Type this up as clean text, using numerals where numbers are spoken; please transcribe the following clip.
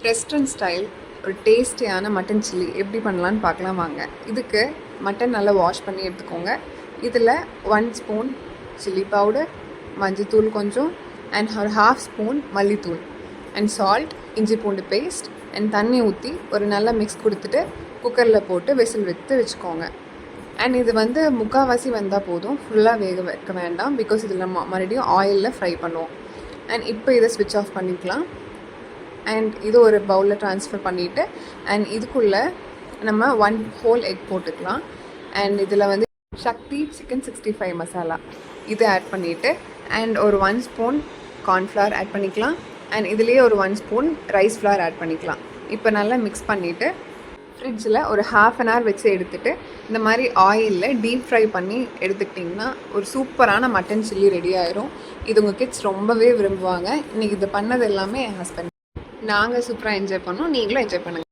Restaurant style ஒரு டேஸ்டியான mutton chilli எப்படி பண்ணலான்னு பார்க்கலாம் வாங்க. இதுக்கு மட்டன் நல்லா வாஷ் பண்ணி எடுத்துக்கோங்க. இதில் 1 ஸ்பூன் சில்லி பவுடர், மஞ்சத்தூள் கொஞ்சம், அண்ட் ஒரு 1/2 ஸ்பூன் மல்லித்தூள் அண்ட் சால்ட், இஞ்சி பூண்டு பேஸ்ட் அண்ட் தண்ணி ஊற்றி ஒரு நல்லா மிக்ஸ் கொடுத்துட்டு குக்கரில் போட்டு விசில் வச்சுக்கோங்க. அண்ட் இது முக்கால்வாசி வந்தால் போதும், ஃபுல்லாக வேக வைக்க வேண்டாம். பிகாஸ் இதில் மறுபடியும் ஆயிலில் ஃப்ரை பண்ணுவோம். அண்ட் இப்போ இதை ஸ்விட்ச் ஆஃப் பண்ணிக்கலாம். அண்ட் இது ஒரு பவுலில் ட்ரான்ஸ்ஃபர் பண்ணிவிட்டு அண்ட் இதுக்குள்ளே நம்ம 1 ஹோல் எக் போட்டுக்கலாம். அண்ட் இதில் சக்தி சிக்கன் 65 மசாலா இது ஆட் பண்ணிவிட்டு அண்ட் ஒரு 1 ஸ்பூன் கார்ன்ஃப்ளவர் ஆட் பண்ணிக்கலாம். அண்ட் இதுலேயே ஒரு 1 ஸ்பூன் ரைஸ் ஃப்ளவர் ஆட் பண்ணிக்கலாம். இப்போ நல்லா மிக்ஸ் பண்ணிவிட்டு ஃப்ரிட்ஜில் ஒரு 1/2 அன் ஹவர் வச்சு எடுத்துகிட்டு இந்த மாதிரி ஆயிலில் டீப் ஃப்ரை பண்ணி எடுத்துக்கிட்டிங்கன்னா ஒரு சூப்பரான மட்டன் சில்லி ரெடி ஆயிரும். இது உங்கள் கிட்ஸ் ரொம்பவே விரும்புவாங்க. இன்றைக்கி இது பண்ணது எல்லாமே என் ஹஸ்பண்ட். நாங்கள் சூப்பராக என்ஜாய் பண்ணோம். நீங்களும் என்ஜாய் பண்ணுங்கள்.